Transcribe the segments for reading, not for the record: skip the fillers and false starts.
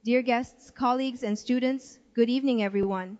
Dear guests, colleagues, and students, good evening, everyone.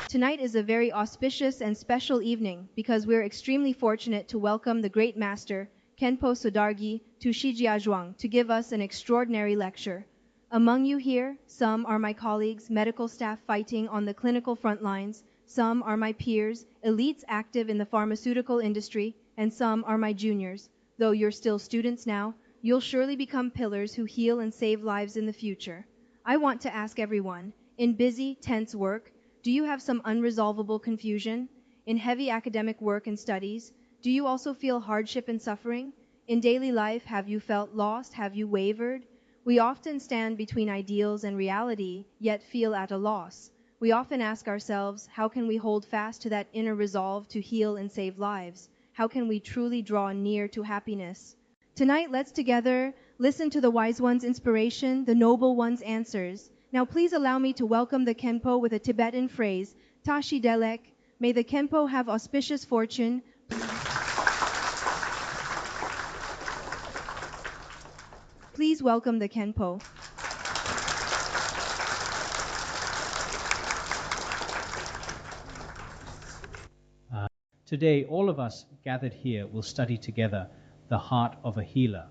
Tonight is a very auspicious and special evening because we're extremely fortunate to welcome the great master, Khenpo Sodargye, to Shijiazhuang to give us an extraordinary lecture. Among you here, some are my colleagues, medical staff fighting on the clinical front lines, some are my peers, elites active in the pharmaceutical industry, and some are my juniors. Though you're still students now, you'll surely become pillars who heal and save lives in the future. I want to ask everyone, in busy, tense work, do you have some unresolvable confusion? In heavy academic work and studies, do you also feel hardship and suffering? In daily life, have you felt lost? Have you wavered? We often stand between ideals and reality, yet feel at a loss. We often ask ourselves, how can we hold fast to that inner resolve to heal and save lives? How can we truly draw near to happiness? Tonight, let's together listen to the wise one's inspiration, the noble one's answers. Now please allow me to welcome the Khenpo with a Tibetan phrase, Tashi Delek. May the Khenpo have auspicious fortune. Please welcome the Khenpo. Today, all of us gathered here will study together the heart of a healer.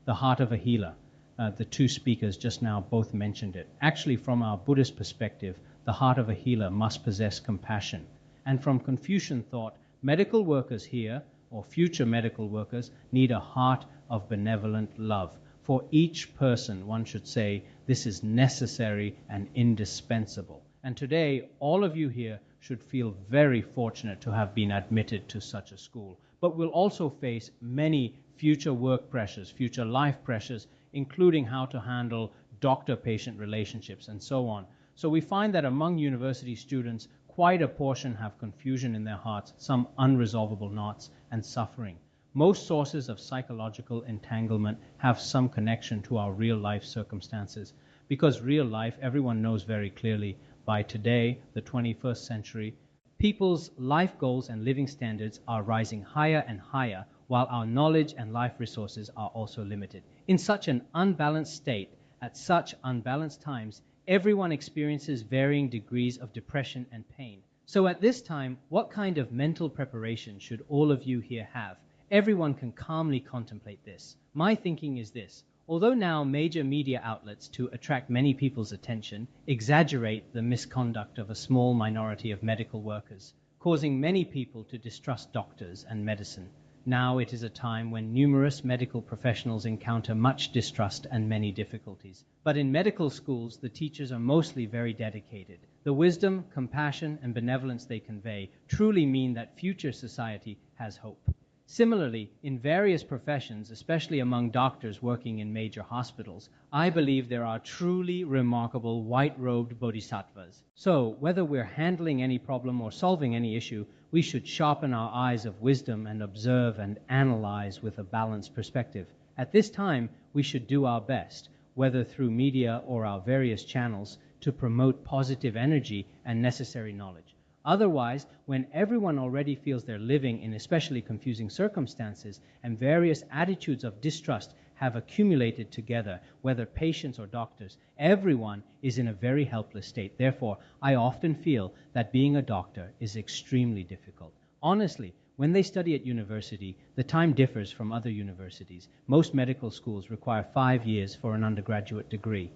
The heart of a healer. The two speakers just now both mentioned it. Actually, from our Buddhist perspective, the heart of a healer must possess compassion. And from Confucian thought, medical workers here, or future medical workers, need a heart of benevolent love. For each person, one should say, this is necessary and indispensable. And today, all of you here should feel very fortunate to have been admitted to such a school. But we'll also face many future work pressures, future life pressures, including how to handle doctor-patient relationships and so on. So we find that among university students, quite a portion have confusion in their hearts, some unresolvable knots and suffering. Most sources of psychological entanglement have some connection to our real-life circumstances, because real life, everyone knows very clearly, by today, the 21st century, people's life goals and living standards are rising higher and higher, while our knowledge and life resources are also limited. In such an unbalanced state, at such unbalanced times, everyone experiences varying degrees of depression and pain. So at this time, what kind of mental preparation should all of you here have? Everyone can calmly contemplate this. My thinking is this. Although now major media outlets, to attract many people's attention, exaggerate the misconduct of a small minority of medical workers, causing many people to distrust doctors and medicine, now it is a time when numerous medical professionals encounter much distrust and many difficulties. But in medical schools, the teachers are mostly very dedicated. The wisdom, compassion, and benevolence they convey truly mean that future society has hope. Similarly, in various professions, especially among doctors working in major hospitals, I believe there are truly remarkable white-robed bodhisattvas. So, whether we're handling any problem or solving any issue, we should sharpen our eyes of wisdom and observe and analyze with a balanced perspective. At this time, we should do our best, whether through media or our various channels, to promote positive energy and necessary knowledge. Otherwise, when everyone already feels they're living in especially confusing circumstances and various attitudes of distrust have accumulated together, whether patients or doctors, everyone is in a very helpless state. Therefore, I often feel that being a doctor is extremely difficult. Honestly, when they study at university, the time differs from other universities. Most medical schools require 5 years for an undergraduate degree.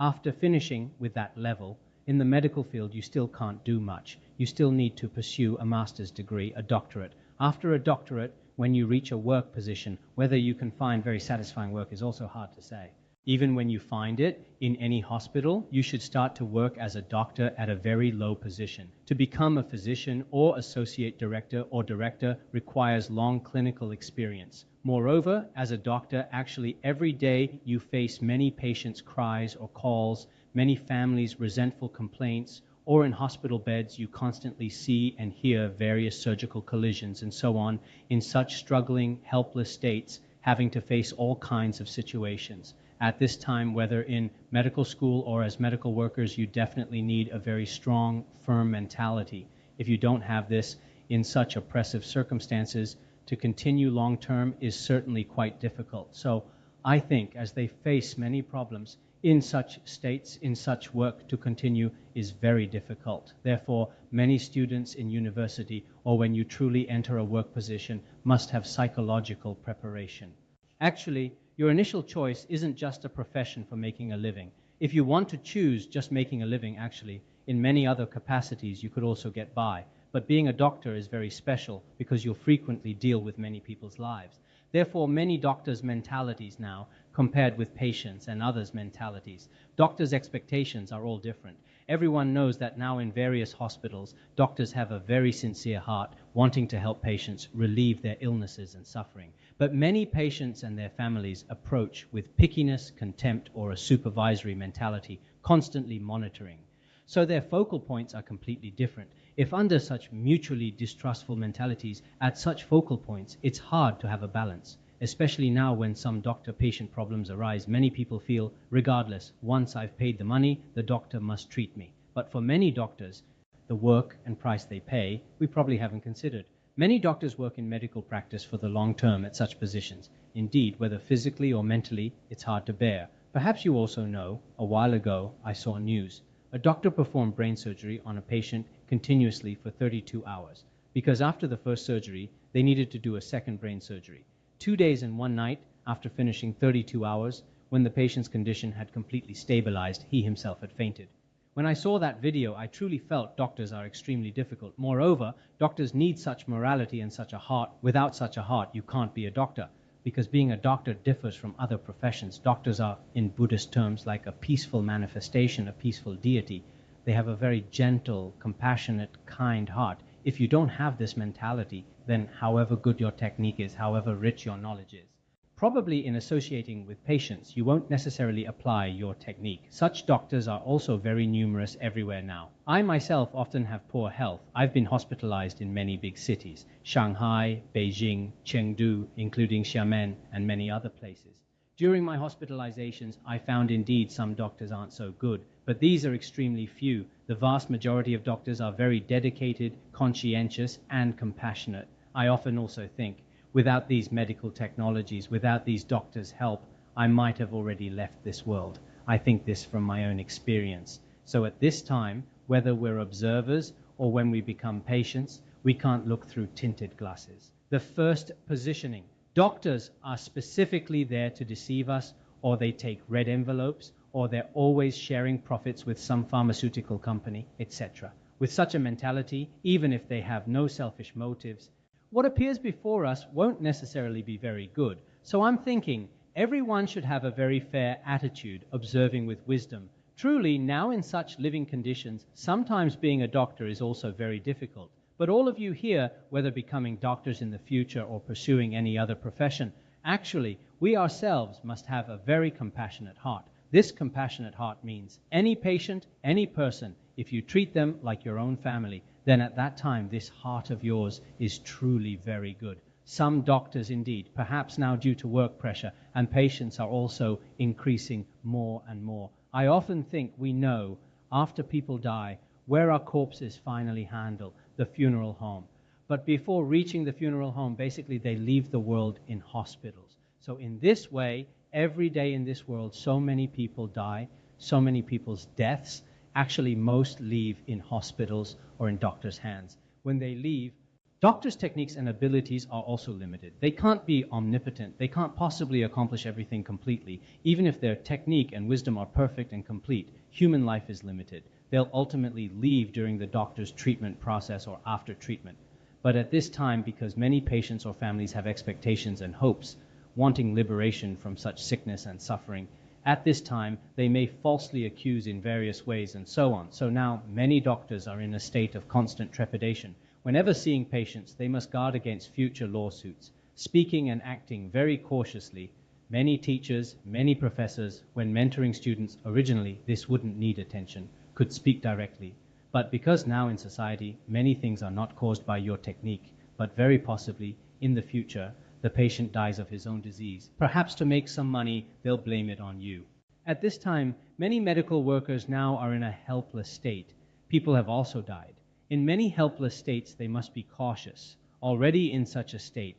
After finishing with that level, in the medical field, you still can't do much. You still need to pursue a master's degree, a doctorate. After a doctorate, when you reach a work position, whether you can find very satisfying work is also hard to say. Even when you find it in any hospital, you should start to work as a doctor at a very low position. To become a physician or associate director or director requires long clinical experience. Moreover, as a doctor, actually every day you face many patients' cries or calls, many families' resentful complaints, or in hospital beds you constantly see and hear various surgical collisions and so on, in such struggling, helpless states, having to face all kinds of situations. At this time, whether in medical school or as medical workers, you definitely need a very strong, firm mentality. If you don't have this in such oppressive circumstances, to continue long-term is certainly quite difficult. So I think, as they face many problems, in such states, in such work to continue is very difficult. Therefore, many students in university or when you truly enter a work position must have psychological preparation. Actually, your initial choice isn't just a profession for making a living. If you want to choose just making a living, actually, in many other capacities you could also get by. But being a doctor is very special because you'll frequently deal with many people's lives. Therefore, many doctors' mentalities now, compared with patients and others' mentalities, doctors' expectations are all different. Everyone knows that now in various hospitals, doctors have a very sincere heart, wanting to help patients relieve their illnesses and suffering. But many patients and their families approach with pickiness, contempt, or a supervisory mentality, constantly monitoring. So their focal points are completely different. If under such mutually distrustful mentalities, at such focal points, it's hard to have a balance. Especially now when some doctor-patient problems arise, many people feel, regardless, once I've paid the money, the doctor must treat me. But for many doctors, the work and price they pay, we probably haven't considered. Many doctors work in medical practice for the long term at such positions. Indeed, whether physically or mentally, it's hard to bear. Perhaps you also know, a while ago, I saw news. A doctor performed brain surgery on a patient continuously for 32 hours because after the first surgery, they needed to do a second brain surgery. 2 days and 1 night after finishing 32 hours, when the patient's condition had completely stabilized, he himself had fainted. When I saw that video, I truly felt doctors are extremely difficult. Moreover, doctors need such morality and such a heart. Without such a heart, you can't be a doctor. Because being a doctor differs from other professions. Doctors are, in Buddhist terms, like a peaceful manifestation, a peaceful deity. They have a very gentle, compassionate, kind heart. If you don't have this mentality, then however good your technique is, however rich your knowledge is, probably in associating with patients, you won't necessarily apply your technique. Such doctors are also very numerous everywhere now. I myself often have poor health. I've been hospitalized in many big cities, Shanghai, Beijing, Chengdu, including Xiamen, and many other places. During my hospitalizations, I found indeed some doctors aren't so good, but these are extremely few. The vast majority of doctors are very dedicated, conscientious, and compassionate. I often also think, without these medical technologies, without these doctors' help, I might have already left this world. I think this from my own experience. So at this time, whether we're observers or when we become patients, we can't look through tinted glasses. The first positioning. Doctors are specifically there to deceive us, or they take red envelopes, or they're always sharing profits with some pharmaceutical company, etc. With such a mentality, even if they have no selfish motives, what appears before us won't necessarily be very good. So I'm thinking, everyone should have a very fair attitude, observing with wisdom. Truly, now in such living conditions, sometimes being a doctor is also very difficult. But all of you here, whether becoming doctors in the future or pursuing any other profession, actually, we ourselves must have a very compassionate heart. This compassionate heart means any patient, any person, if you treat them like your own family, then at that time this heart of yours is truly very good. Some doctors indeed, perhaps now due to work pressure, and patients are also increasing more and more. I often think we know, after people die, where our corpses finally handle, the funeral home. But before reaching the funeral home, basically they leave the world in hospitals. So in this way, every day in this world, so many people die, so many people's deaths. Actually, most leave in hospitals or in doctors' hands. When they leave, doctors' techniques and abilities are also limited. They can't be omnipotent. They can't possibly accomplish everything completely. Even if their technique and wisdom are perfect and complete, human life is limited. They'll ultimately leave during the doctor's treatment process or after treatment. But at this time, because many patients or families have expectations and hopes, wanting liberation from such sickness and suffering, at this time, they may falsely accuse in various ways and so on. So now many doctors are in a state of constant trepidation. Whenever seeing patients, they must guard against future lawsuits, speaking and acting very cautiously. Many teachers, many professors, when mentoring students originally, this wouldn't need attention, could speak directly. But because now in society, many things are not caused by your technique, but very possibly in the future, the patient dies of his own disease. Perhaps to make some money, they'll blame it on you. At this time, many medical workers now are in a helpless state. People have also died. In many helpless states, they must be cautious, already in such a state.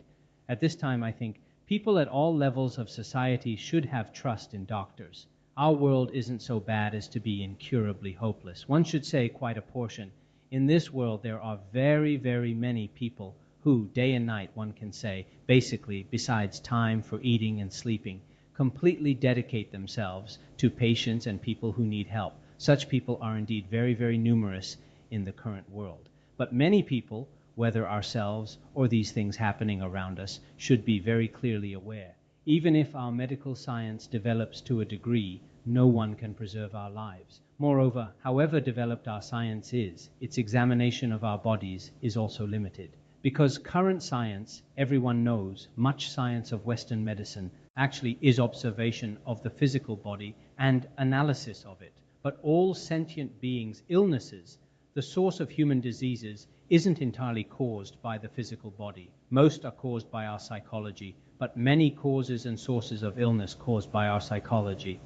At this time, I think People at all levels of society should have trust in doctors. Our world isn't so bad as to be incurably hopeless. One should say quite a portion. In this world, there are very, very many people who, day and night, one can say, basically, besides time for eating and sleeping, completely dedicate themselves to patients and people who need help. Such people are indeed very, very numerous in the current world. But many people, whether ourselves or these things happening around us, should be very clearly aware. Even if our medical science develops to a degree, no one can preserve our lives. Moreover, however developed our science is, its examination of our bodies is also limited. Because current science, everyone knows, much science of Western medicine actually is observation of the physical body and analysis of it. But all sentient beings' illnesses, the source of human diseases, isn't entirely caused by the physical body. Most are caused by our psychology, but many causes and sources of illness caused by our psychology.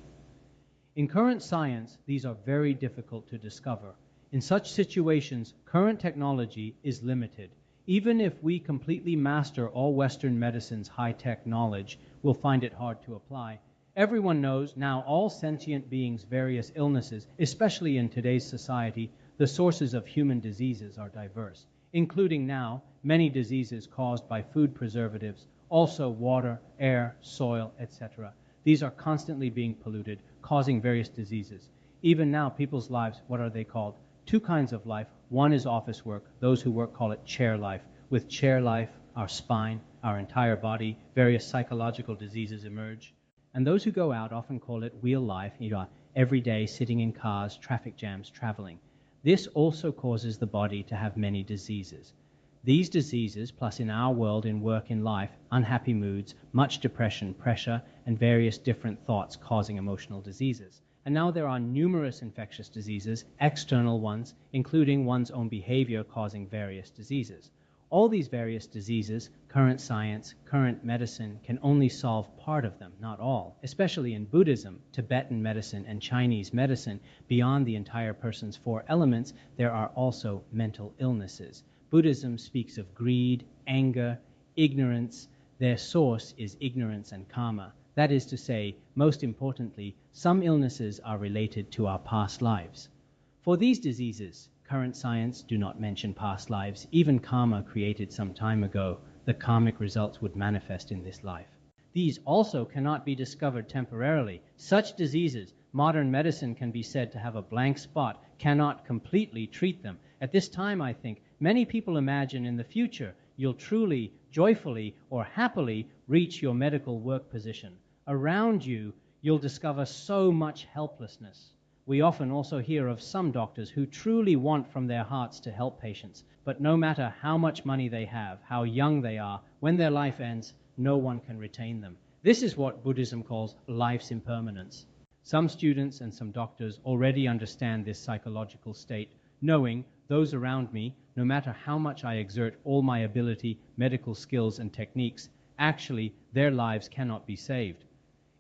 In current science, these are very difficult to discover. In such situations, current technology is limited. Even if we completely master all Western medicine's high-tech knowledge, we'll find it hard to apply. Everyone knows now all sentient beings' various illnesses, especially in today's society, the sources of human diseases are diverse, including now many diseases caused by food preservatives, also water, air, soil, etc. These are constantly being polluted, causing various diseases. Even now, people's lives, what are they called? Two kinds of life. One is office work. Those who work call it chair life. With chair life, our spine, our entire body, various psychological diseases emerge. And those who go out often call it wheel life, every day sitting in cars, traffic jams, traveling. This also causes the body to have many diseases. These diseases, plus in our world, in work, in life, unhappy moods, much depression, pressure, and various different thoughts causing emotional diseases. And now there are numerous infectious diseases, external ones, including one's own behavior causing various diseases. All these various diseases, current science, current medicine, can only solve part of them, not all. Especially in Buddhism, Tibetan medicine, and Chinese medicine, beyond the entire person's four elements, there are also mental illnesses. Buddhism speaks of greed, anger, ignorance. Their source is ignorance and karma. That is to say, most importantly, some illnesses are related to our past lives. For these diseases, current science do not mention past lives. Even karma created some time ago, the karmic results would manifest in this life. These also cannot be discovered temporarily. Such diseases, modern medicine can be said to have a blank spot, cannot completely treat them. At this time, I think, many people imagine in the future you'll truly, joyfully, or happily reach your medical work position. Around you, you'll discover so much helplessness. We often also hear of some doctors who truly want from their hearts to help patients, but no matter how much money they have, how young they are, when their life ends, no one can retain them. This is what Buddhism calls life's impermanence. Some students and some doctors already understand this psychological state, knowing those around me, no matter how much I exert all my ability, medical skills, and techniques, actually their lives cannot be saved.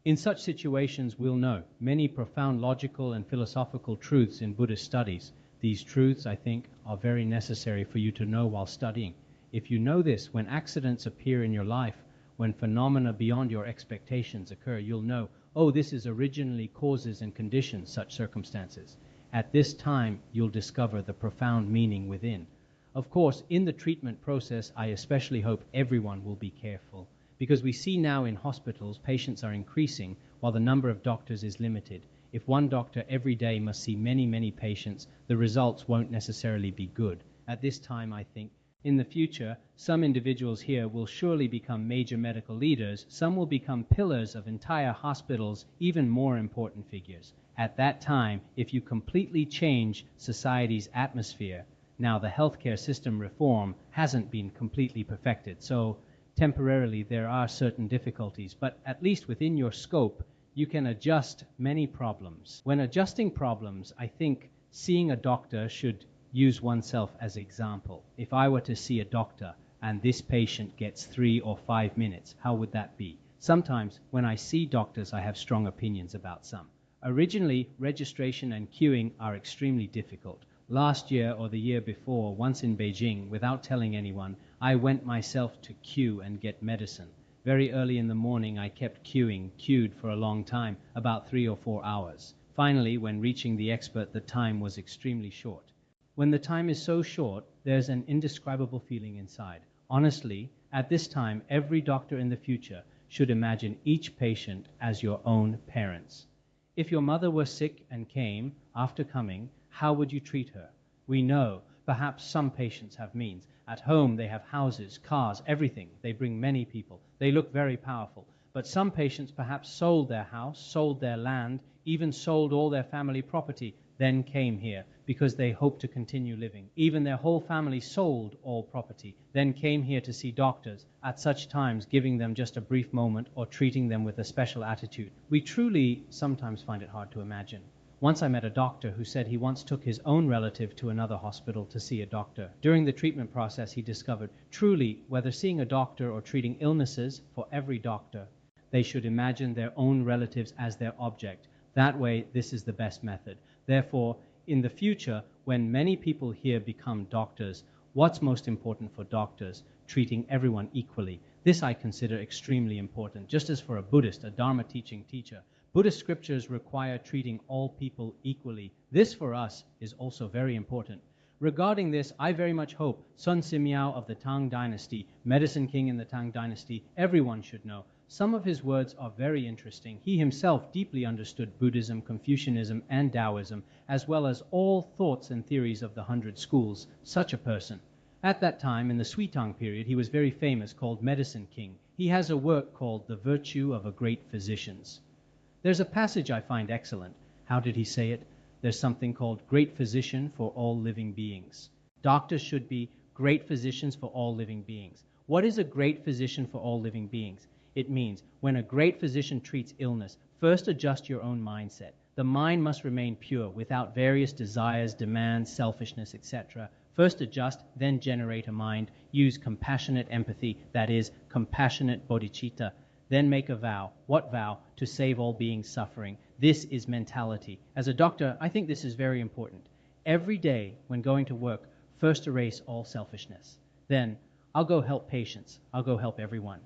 In such situations, we'll know many profound logical and philosophical truths in Buddhist studies. These truths, I think, are very necessary for you to know while studying. If you know this, when accidents appear in your life, when phenomena beyond your expectations occur, you'll know, oh, this is originally causes and conditions such circumstances. At this time, you'll discover the profound meaning within. Of course, in the treatment process, I especially hope everyone will be careful, because we see now in hospitals, patients are increasing while the number of doctors is limited. If one doctor every day must see many, many patients, the results won't necessarily be good. At this time, I think, in the future, some individuals here will surely become major medical leaders. Some will become pillars of entire hospitals, even more important figures. At that time, if you completely change society's atmosphere, now the healthcare system reform hasn't been completely perfected, so temporarily there are certain difficulties, but at least within your scope, you can adjust many problems. When adjusting problems, I think seeing a doctor should use oneself as an example. If I were to see a doctor and this patient gets 3 or 5 minutes, how would that be? Sometimes when I see doctors, I have strong opinions about some. Originally, registration and queuing are extremely difficult. Last year or the year before, once in Beijing, without telling anyone, I went myself to queue and get medicine. Very early in the morning, I kept queued for a long time, about 3 or 4 hours. Finally, when reaching the expert, the time was extremely short. When the time is so short, there's an indescribable feeling inside. Honestly, at this time, every doctor in the future should imagine each patient as your own parents. If your mother were sick and came, after coming, how would you treat her? We know, perhaps some patients have means. At home they have houses, cars, everything. They bring many people. They look very powerful. But some patients perhaps sold their house, sold their land, even sold all their family property, then came here because they hoped to continue living. Even their whole family sold all property, then came here to see doctors, at such times giving them just a brief moment or treating them with a special attitude. We truly sometimes find it hard to imagine. Once I met a doctor who said he once took his own relative to another hospital to see a doctor. During the treatment process, he discovered, truly, whether seeing a doctor or treating illnesses, for every doctor, they should imagine their own relatives as their object. That way, this is the best method. Therefore, in the future, when many people here become doctors, what's most important for doctors? Treating everyone equally. This I consider extremely important, just as for a Buddhist, a Dharma teaching teacher. Buddhist scriptures require treating all people equally. This for us is also very important. Regarding this, I very much hope Sun Simiao of the Tang Dynasty, medicine king in the Tang Dynasty, everyone should know. Some of his words are very interesting. He himself deeply understood Buddhism, Confucianism, and Taoism, as well as all thoughts and theories of the 100 schools. Such a person. At that time, in the Sui Tang period, he was very famous, called Medicine King. He has a work called The Virtue of a Great Physicians. There's a passage I find excellent. How did he say it? There's something called great physician for all living beings. Doctors should be great physicians for all living beings. What is a great physician for all living beings? It means when a great physician treats illness, first adjust your own mindset. The mind must remain pure, without various desires, demands, selfishness, etc. First adjust, then generate a mind. Use compassionate empathy, that is, compassionate bodhicitta. Then make a vow. What vow? To save all beings suffering. This is mentality. As a doctor, I think this is very important. Every day when going to work, first erase all selfishness. Then, I'll go help patients. I'll go help everyone.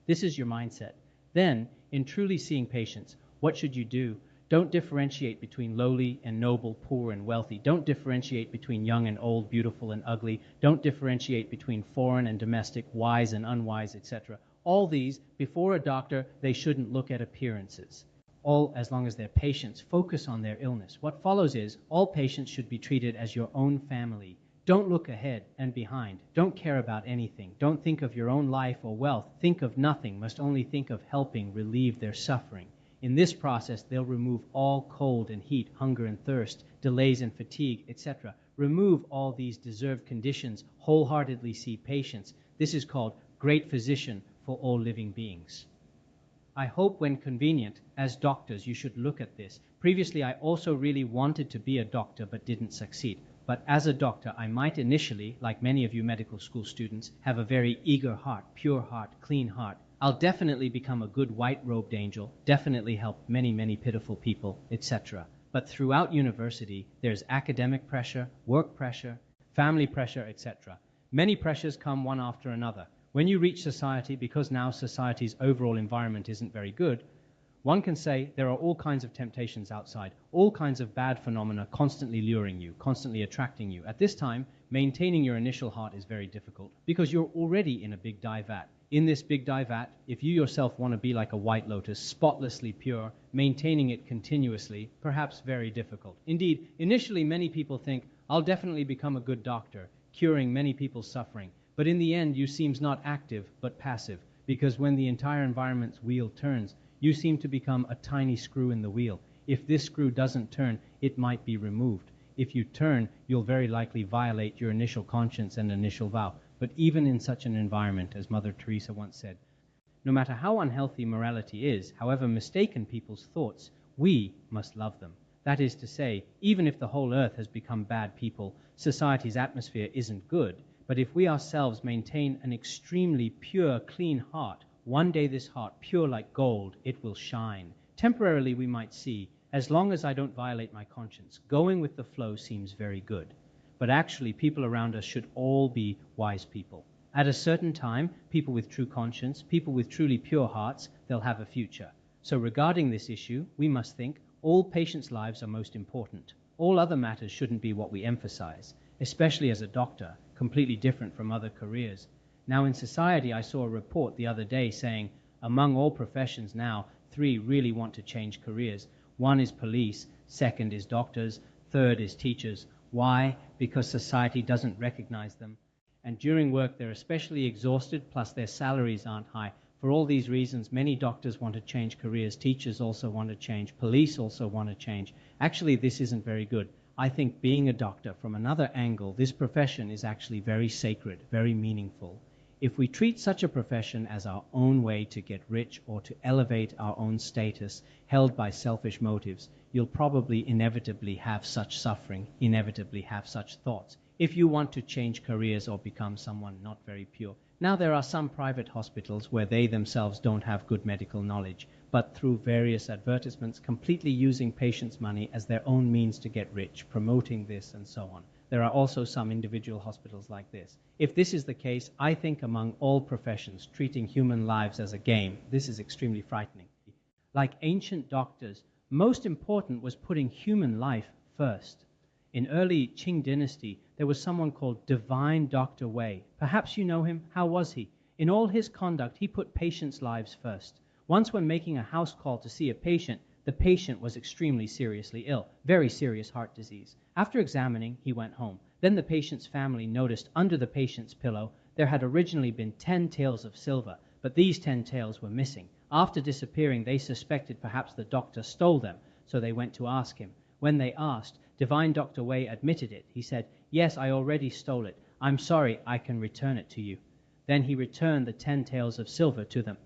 This is your mindset. Then, in truly seeing patients, what should you do? Don't differentiate between lowly and noble, poor and wealthy. Don't differentiate between young and old, beautiful and ugly. Don't differentiate between foreign and domestic, wise and unwise, etc. All these, before a doctor, they shouldn't look at appearances. All as long as they're patients, focus on their illness. What follows is, all patients should be treated as your own family. Don't look ahead and behind. Don't care about anything. Don't think of your own life or wealth. Think of nothing. Must only think of helping relieve their suffering. In this process, they'll remove all cold and heat, hunger and thirst, delays and fatigue, etc. Remove all these deserved conditions. Wholeheartedly see patients. This is called great physician for all living beings. I hope when convenient, as doctors, you should look at this. Previously, I also really wanted to be a doctor but didn't succeed. But as a doctor, I might initially, like many of you medical school students, have a very eager heart, pure heart, clean heart. I'll definitely become a good white-robed angel, definitely help many, many pitiful people, etc. But throughout university, there's academic pressure, work pressure, family pressure, etc. Many pressures come one after another. When you reach society, because now society's overall environment isn't very good, one can say there are all kinds of temptations outside, all kinds of bad phenomena constantly luring you, constantly attracting you. At this time, maintaining your initial heart is very difficult because you're already in a big dye vat. In this big dye vat, if you yourself want to be like a white lotus, spotlessly pure, maintaining it continuously, perhaps very difficult. Indeed, initially many people think, I'll definitely become a good doctor, curing many people's suffering. But in the end, you seem not active, but passive, because when the entire environment's wheel turns, you seem to become a tiny screw in the wheel. If this screw doesn't turn, it might be removed. If you turn, you'll very likely violate your initial conscience and initial vow. But even in such an environment, as Mother Teresa once said, no matter how unhealthy morality is, however mistaken people's thoughts, we must love them. That is to say, even if the whole earth has become bad people, society's atmosphere isn't good, but if we ourselves maintain an extremely pure, clean heart, one day this heart, pure like gold, it will shine. Temporarily we might see, as long as I don't violate my conscience, going with the flow seems very good. But actually people around us should all be wise people. At a certain time, people with true conscience, people with truly pure hearts, they'll have a future. So regarding this issue, we must think all patients' lives are most important. All other matters shouldn't be what we emphasize, especially as a doctor, completely different from other careers. Now in society, I saw a report the other day saying, among all professions now, 3 really want to change careers. 1 is police, 2nd is doctors, 3rd is teachers. Why? Because society doesn't recognize them. And during work, they're especially exhausted, plus their salaries aren't high. For all these reasons, many doctors want to change careers. Teachers also want to change. Police also want to change. Actually, this isn't very good. I think being a doctor, from another angle, this profession is actually very sacred, very meaningful. If we treat such a profession as our own way to get rich or to elevate our own status, held by selfish motives, you'll probably inevitably have such suffering, inevitably have such thoughts, if you want to change careers or become someone not very pure. Now there are some private hospitals where they themselves don't have good medical knowledge, but through various advertisements, completely using patients' money as their own means to get rich, promoting this and so on. There are also some individual hospitals like this. If this is the case, I think among all professions, treating human lives as a game, this is extremely frightening. Like ancient doctors, most important was putting human life first. In early Qing dynasty, there was someone called Divine Dr. Wei. Perhaps you know him. How was he? In all his conduct, he put patients' lives first. Once when making a house call to see a patient, the patient was extremely seriously ill, very serious heart disease. After examining, he went home. Then the patient's family noticed under the patient's pillow there had originally been 10 taels of silver, but these 10 taels were missing. After disappearing, they suspected perhaps the doctor stole them, so they went to ask him. When they asked, Divine Dr. Wei admitted it. He said, "Yes, I already stole it. I'm sorry, I can return it to you." Then he returned the 10 taels of silver to them.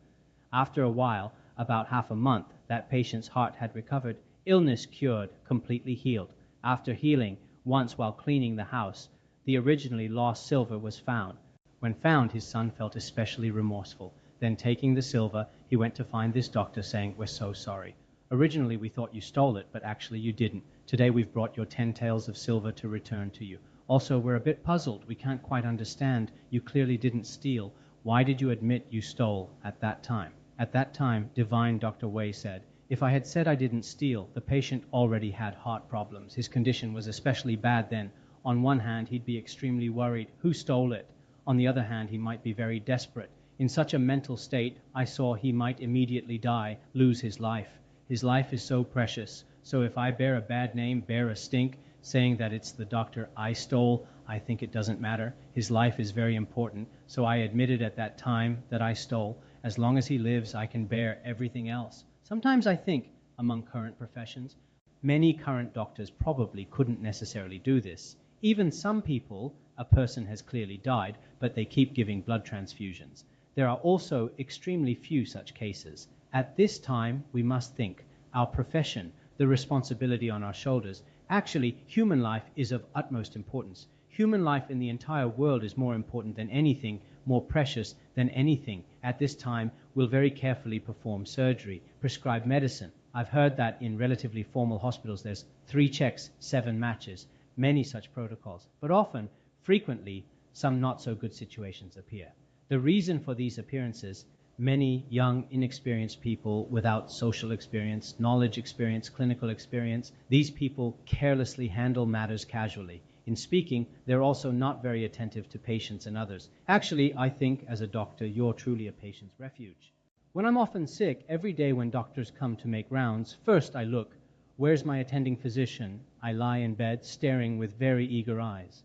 After a while, about half a month, that patient's heart had recovered, illness cured, completely healed. After healing, once while cleaning the house, the originally lost silver was found. When found, his son felt especially remorseful. Then taking the silver, he went to find this doctor saying, "We're so sorry. Originally we thought you stole it, but actually you didn't. Today we've brought your 10 taels of silver to return to you. Also, we're a bit puzzled. We can't quite understand. You clearly didn't steal. Why did you admit you stole at that time?" At that time, Divine Dr. Wei said, "If I had said I didn't steal, the patient already had heart problems. His condition was especially bad then. On one hand, he'd be extremely worried. Who stole it? On the other hand, he might be very desperate. In such a mental state, I saw he might immediately die, lose his life. His life is so precious. So if I bear a bad name, bear a stink, saying that it's the doctor I stole, I think it doesn't matter. His life is very important. So I admitted at that time that I stole. As long as he lives, I can bear everything else." Sometimes I think, among current professions, many current doctors probably couldn't necessarily do this. Even some people, a person has clearly died, but they keep giving blood transfusions. There are also extremely few such cases. At this time, we must think, our profession, the responsibility on our shoulders. Actually, human life is of utmost importance. Human life in the entire world is more important than anything, more precious than anything. At this time, we'll very carefully perform surgery, prescribe medicine. I've heard that in relatively formal hospitals there's 3 checks, 7 matches, many such protocols. But often, frequently, some not so good situations appear. The reason for these appearances, many young, inexperienced people without social experience, knowledge experience, clinical experience, these people carelessly handle matters casually. In speaking, they're also not very attentive to patients and others. Actually, I think as a doctor, you're truly a patient's refuge. When I'm often sick, every day when doctors come to make rounds, first I look, where's my attending physician? I lie in bed, staring with very eager eyes.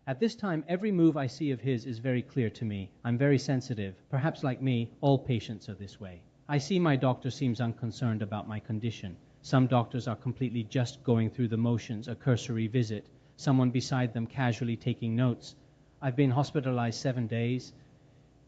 At this time, every move I see of his is very clear to me. I'm very sensitive. Perhaps like me, all patients are this way. I see my doctor seems unconcerned about my condition. Some doctors are completely just going through the motions, a cursory visit, someone beside them casually taking notes. I've been hospitalized 7 days,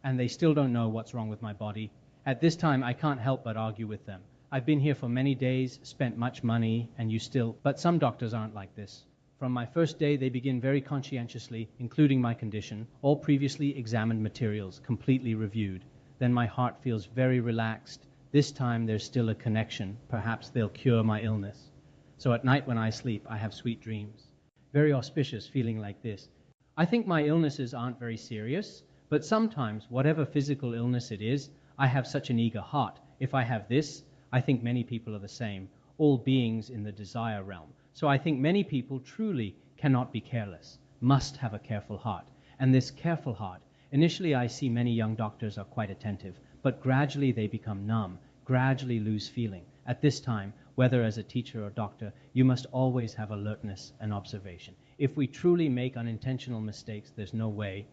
and they still don't know what's wrong with my body. At this time, I can't help but argue with them. I've been here for many days, spent much money, and you still... But some doctors aren't like this. From my first day, they begin very conscientiously, including my condition, all previously examined materials, completely reviewed. Then my heart feels very relaxed. This time, there's still a connection. Perhaps they'll cure my illness. So at night when I sleep, I have sweet dreams. Very auspicious feeling like this. I think my illnesses aren't very serious, But sometimes, whatever physical illness it is, I have such an eager heart. If I have this, I think many people are the same, all beings in the desire realm. So I think many people truly cannot be careless, must have a careful heart. And this careful heart, initially I see many young doctors are quite attentive, but gradually they become numb, gradually lose feeling. At this time, whether as a teacher or doctor, you must always have alertness and observation. If we truly make unintentional mistakes, there's no way.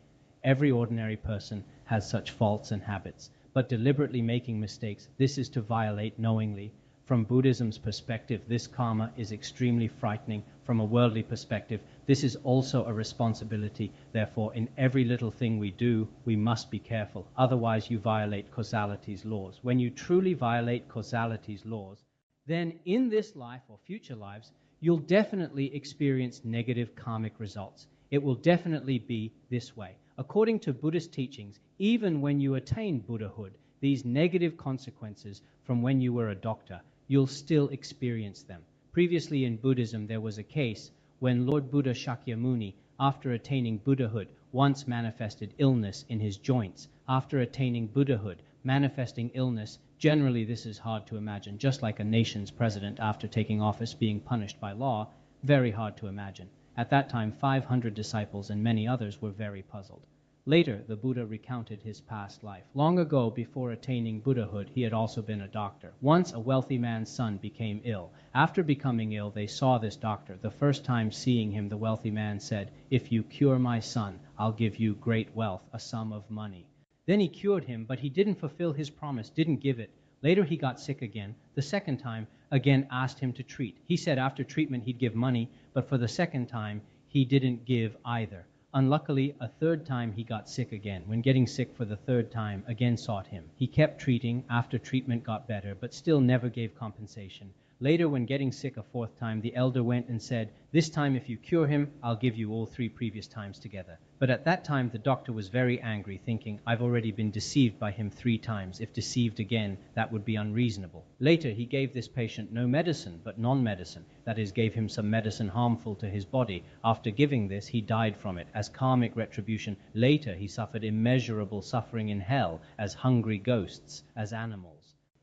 Every ordinary person has such faults and habits. But deliberately making mistakes, this is to violate knowingly. From Buddhism's perspective, this karma is extremely frightening. From a worldly perspective, this is also a responsibility. Therefore, in every little thing we do, we must be careful. Otherwise, you violate causality's laws. When you truly violate causality's laws, then in this life or future lives, you'll definitely experience negative karmic results. It will definitely be this way. According to Buddhist teachings, even when you attain Buddhahood, these negative consequences from when you were a doctor, you'll still experience them. Previously in Buddhism, there was a case when Lord Buddha Shakyamuni, after attaining Buddhahood, once manifested illness in his joints. After attaining Buddhahood, manifesting illness, generally this is hard to imagine, just like a nation's president after taking office being punished by law, very hard to imagine. At that time, 500 disciples and many others were very puzzled. Later, the Buddha recounted his past life. Long ago, before attaining Buddhahood, he had also been a doctor. Once a wealthy man's son became ill. After becoming ill, they saw this doctor. The first time seeing him, the wealthy man said, "If you cure my son, I'll give you great wealth, a sum of money." Then he cured him, but he didn't fulfill his promise, didn't give it. Later he got sick again. The second time, again asked him to treat. He said after treatment he'd give money, but for the second time, he didn't give either. Unluckily, a third time he got sick again. When getting sick for the third time, again sought him. He kept treating. After treatment got better, but still never gave compensation. Later, when getting sick a fourth time, the elder went and said, "This time if you cure him, I'll give you all 3 previous times together." But at that time, the doctor was very angry, thinking, "I've already been deceived by him 3 times. If deceived again, that would be unreasonable." Later, he gave this patient no medicine, but non-medicine. That is, gave him some medicine harmful to his body. After giving this, he died from it. As karmic retribution, later he suffered immeasurable suffering in hell, as hungry ghosts, as animals.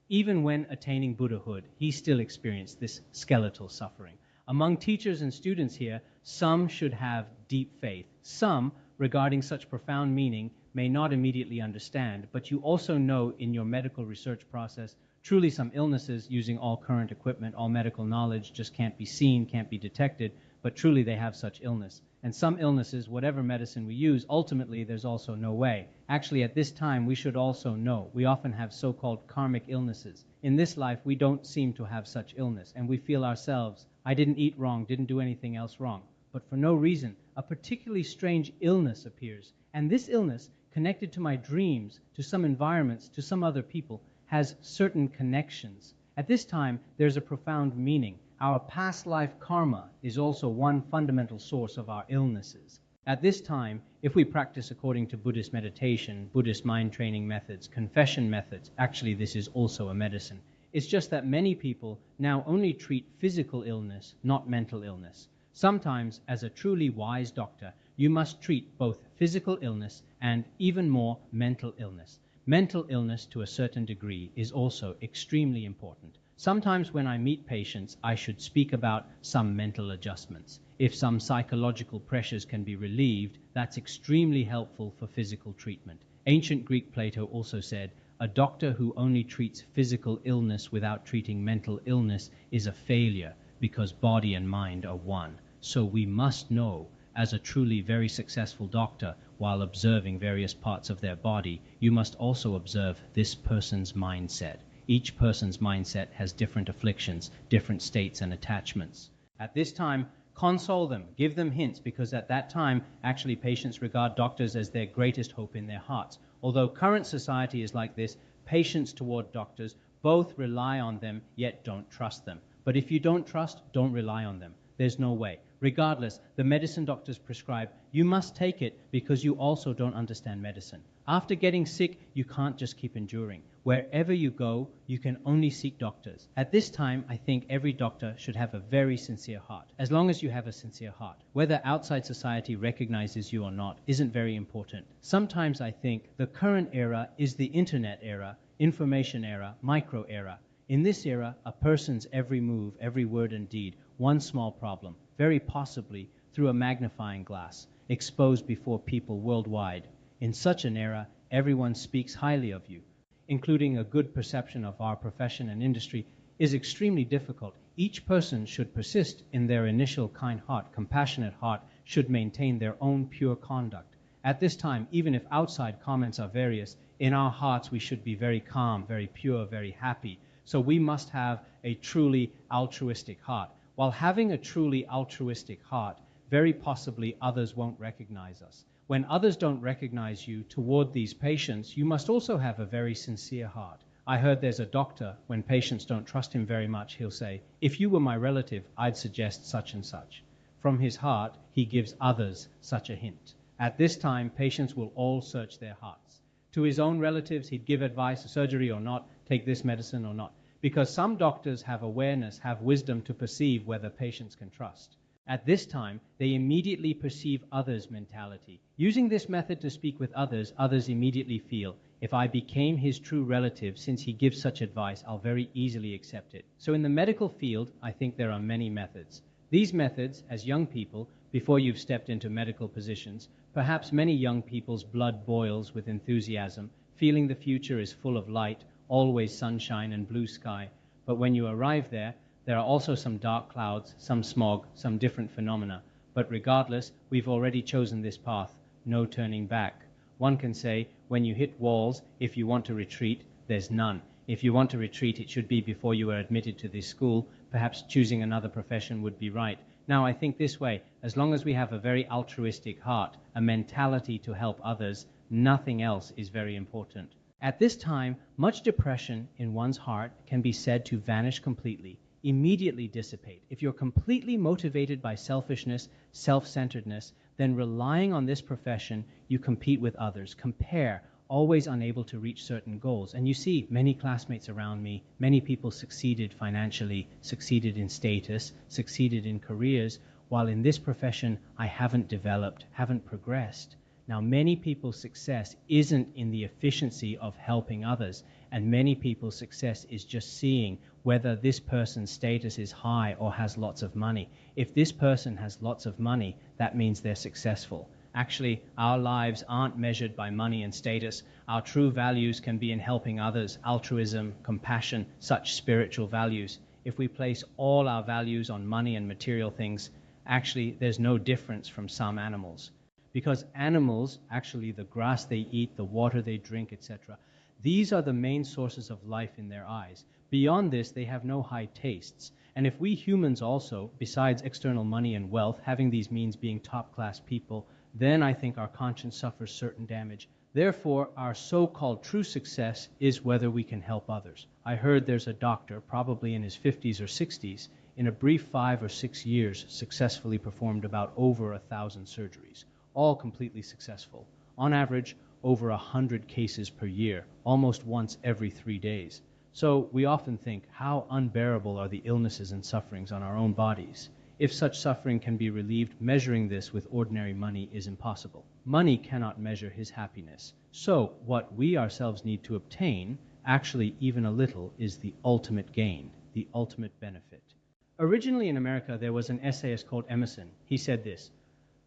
Even when attaining Buddhahood, he still experienced this skeletal suffering. Among teachers and students here, some should have deep faith. Some, regarding such profound meaning, may not immediately understand, but you also know in your medical research process, truly some illnesses, using all current equipment, all medical knowledge, just can't be seen, can't be detected, but truly they have such illness. And some illnesses, whatever medicine we use, ultimately there's also no way. Actually, at this time, we should also know. We often have so-called karmic illnesses. In this life, we don't seem to have such illness, and we feel ourselves, I didn't eat wrong, didn't do anything else wrong. But for no reason, a particularly strange illness appears. And this illness, connected to my dreams, to some environments, to some other people, has certain connections. At this time, there's a profound meaning. Our past life karma is also one fundamental source of our illnesses. At this time, if we practice according to Buddhist meditation, Buddhist mind training methods, confession methods, actually this is also a medicine. It's just that many people now only treat physical illness, not mental illness. Sometimes, as a truly wise doctor, you must treat both physical illness and even more mental illness. Mental illness to a certain degree is also extremely important. Sometimes when I meet patients, I should speak about some mental adjustments. If some psychological pressures can be relieved, that's extremely helpful for physical treatment. Ancient Greek Plato also said, "A doctor who only treats physical illness without treating mental illness is a failure, because body and mind are one." So we must know, as a truly very successful doctor, while observing various parts of their body, you must also observe this person's mindset. Each person's mindset has different afflictions, different states and attachments. At this time, console them, give them hints, because at that time, actually patients regard doctors as their greatest hope in their hearts. Although current society is like this, patients toward doctors both rely on them, yet don't trust them. But if you don't trust, don't rely on them. There's no way. Regardless, the medicine doctors prescribe, you must take it because you also don't understand medicine. After getting sick, you can't just keep enduring. Wherever you go, you can only seek doctors. At this time, I think every doctor should have a very sincere heart. As long as you have a sincere heart, whether outside society recognizes you or not isn't very important. Sometimes I think the current era is the internet era, information era, micro era. In this era, a person's every move, every word and deed, one small problem, very possibly through a magnifying glass, exposed before people worldwide. In such an era, everyone speaks highly of you. Including a good perception of our profession and industry is extremely difficult. Each person should persist in their initial kind heart, compassionate heart, should maintain their own pure conduct. At this time, even if outside comments are various, in our hearts we should be very calm, very pure, very happy. So we must have a truly altruistic heart. While having a truly altruistic heart, very possibly others won't recognize us. When others don't recognize you toward these patients, you must also have a very sincere heart. I heard there's a doctor, when patients don't trust him very much, he'll say, if you were my relative, I'd suggest such and such. From his heart, he gives others such a hint. At this time, patients will all search their hearts. To his own relatives, he'd give advice, surgery or not, take this medicine or not. Because some doctors have awareness, have wisdom to perceive whether patients can trust. At this time, they immediately perceive others' mentality. Using this method to speak with others, others immediately feel, if I became his true relative, since he gives such advice, I'll very easily accept it. So in the medical field, I think there are many methods. These methods, as young people, before you've stepped into medical positions, perhaps many young people's blood boils with enthusiasm, feeling the future is full of light, always sunshine and blue sky. But when you arrive there are also some dark clouds, some smog, some different phenomena. But regardless, we've already chosen this path, no turning back. One can say, when you hit walls, if you want to retreat, there's none. If you want to retreat, it should be before you are admitted to this school. Perhaps choosing another profession would be right. Now, I think this way, as long as we have a very altruistic heart, a mentality to help others, nothing else is very important. At this time, much depression in one's heart can be said to vanish completely, immediately dissipate. If you're completely motivated by selfishness, self-centeredness, then relying on this profession, you compete with others, compare, always unable to reach certain goals. And you see many classmates around me, many people succeeded financially, succeeded in status, succeeded in careers, while in this profession I haven't developed, haven't progressed. Now, many people's success isn't in the efficiency of helping others, and many people's success is just seeing whether this person's status is high or has lots of money. If this person has lots of money, that means they're successful. Actually, our lives aren't measured by money and status. Our true values can be in helping others, altruism, compassion, such spiritual values. If we place all our values on money and material things, actually, there's no difference from some animals. Because animals, actually the grass they eat, the water they drink, etc., these are the main sources of life in their eyes. Beyond this, they have no high tastes. And if we humans also, besides external money and wealth, having these means being top-class people, then I think our conscience suffers certain damage. Therefore, our so-called true success is whether we can help others. I heard there's a doctor, probably in his 50s or 60s, in a brief 5 or 6 years, successfully performed about over 1,000 surgeries. All completely successful. On average, over 100 cases per year, almost once every 3 days. So we often think, how unbearable are the illnesses and sufferings on our own bodies? If such suffering can be relieved, measuring this with ordinary money is impossible. Money cannot measure his happiness. So what we ourselves need to obtain, actually even a little, is the ultimate gain, the ultimate benefit. Originally in America, there was an essayist called Emerson. He said this: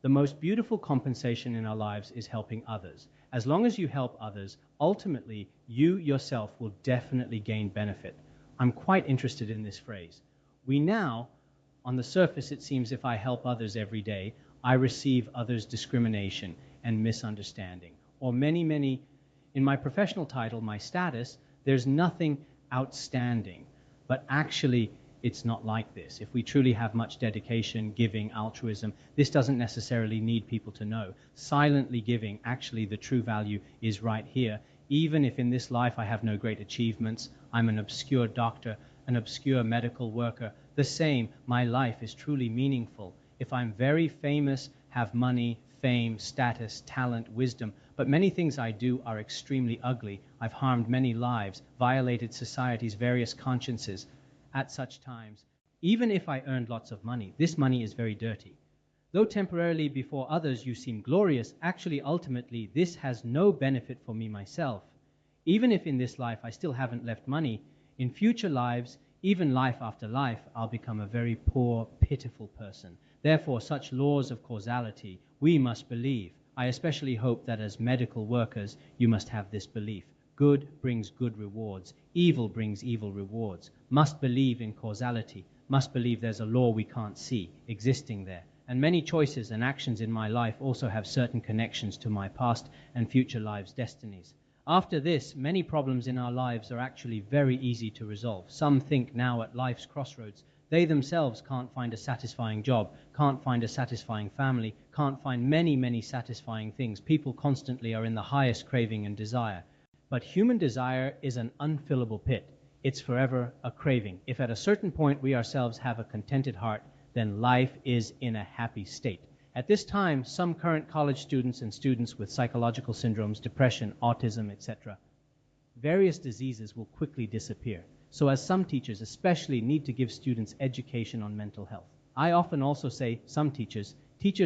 the most beautiful compensation in our lives is helping others. As long as you help others, ultimately, you yourself will definitely gain benefit. I'm quite interested in this phrase. We now, on the surface, it seems if I help others every day, I receive others' discrimination and misunderstanding. Or many, in my professional title, my status, there's nothing outstanding. But actually, it's not like this. If we truly have much dedication, giving, altruism, this doesn't necessarily need people to know. Silently giving, actually the true value is right here. Even if in this life I have no great achievements, I'm an obscure doctor, an obscure medical worker, the same, my life is truly meaningful. If I'm very famous, have money, fame, status, talent, wisdom, but many things I do are extremely ugly. I've harmed many lives, violated society's various consciences at such times. Even if I earned lots of money, this money is very dirty. Though temporarily before others you seem glorious, actually ultimately this has no benefit for me myself. Even if in this life I still haven't left money, in future lives, even life after life, I'll become a very poor, pitiful person. Therefore, such laws of causality we must believe. I especially hope that as medical workers, you must have this belief. Good brings good rewards. Evil brings evil rewards. Must believe in causality. Must believe there's a law we can't see existing there. And many choices and actions in my life also have certain connections to my past and future lives' destinies. After this, many problems in our lives are actually very easy to resolve. Some think now at life's crossroads, they themselves can't find a satisfying job, can't find a satisfying family, can't find many, many satisfying things. People constantly are in the highest craving and desire. But human desire is an unfillable pit. It's forever a craving. If at a certain point we ourselves have a contented heart, then life is in a happy state. At this time, some current college students and students with psychological syndromes, depression, autism, etc., various diseases will quickly disappear. So as some teachers especially need to give students education on mental health. I often also say some teachers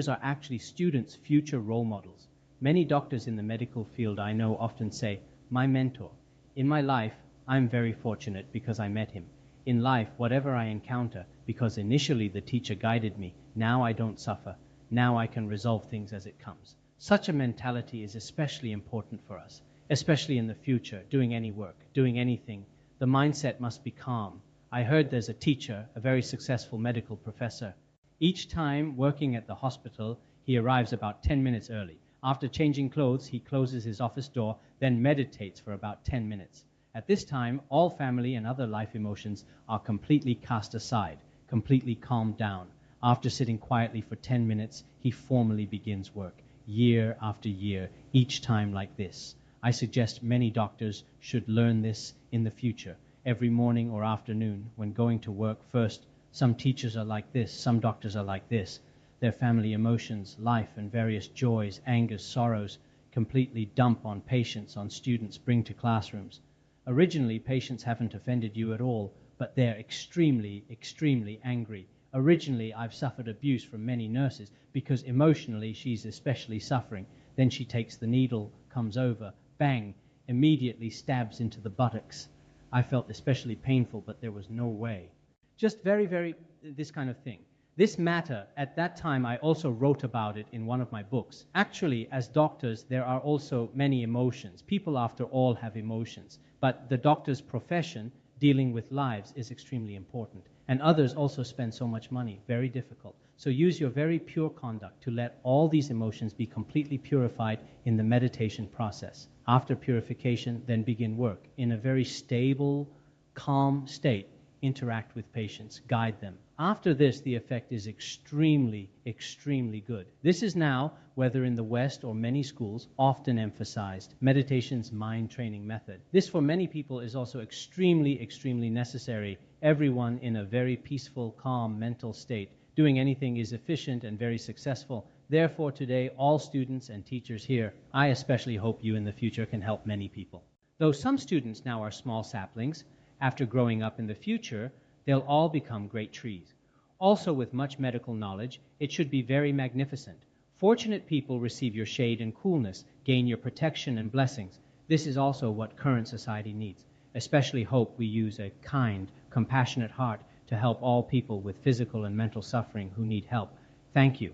are actually students' future role models. Many doctors in the medical field I know often say, my mentor. In my life, I'm very fortunate because I met him. In life, whatever I encounter, because initially the teacher guided me, now I don't suffer. Now I can resolve things as it comes. Such a mentality is especially important for us, especially in the future, doing any work, doing anything. The mindset must be calm. I heard there's a teacher, a very successful medical professor. Each time working at the hospital, he arrives about 10 minutes early. After changing clothes, he closes his office door, then meditates for about 10 minutes. At this time, all family and other life emotions are completely cast aside, completely calmed down. After sitting quietly for 10 minutes, he formally begins work, year after year, each time like this. I suggest many doctors should learn this in the future, every morning or afternoon when going to work. First, some teachers are like this, some doctors are like this. Their family emotions, life and various joys, angers, sorrows, completely dump on patients, on students, bring to classrooms. Originally, patients haven't offended you at all, but they're extremely, extremely angry. Originally, I've suffered abuse from many nurses because emotionally she's especially suffering. Then she takes the needle, comes over, bang, immediately stabs into the buttocks. I felt especially painful, but there was no way. Just very, this kind of thing. This matter, at that time, I also wrote about it in one of my books. Actually, as doctors, there are also many emotions. People, after all, have emotions. But the doctor's profession, dealing with lives, is extremely important. And others also spend so much money, very difficult. So use your very pure conduct to let all these emotions be completely purified in the meditation process. After purification, then begin work. In a very stable, calm state, interact with patients, guide them. After this, the effect is extremely, extremely good. This is now, whether in the West or many schools, often emphasized. Meditation's mind training method. This for many people is also extremely, extremely necessary. Everyone in a very peaceful, calm mental state. Doing anything is efficient and very successful. Therefore, today, all students and teachers here, I especially hope you in the future can help many people. Though some students now are small saplings, after growing up in the future, they'll all become great trees. Also, with much medical knowledge, it should be very magnificent. Fortunate people receive your shade and coolness, gain your protection and blessings. This is also what current society needs. Especially hope we use a kind, compassionate heart to help all people with physical and mental suffering who need help. Thank you.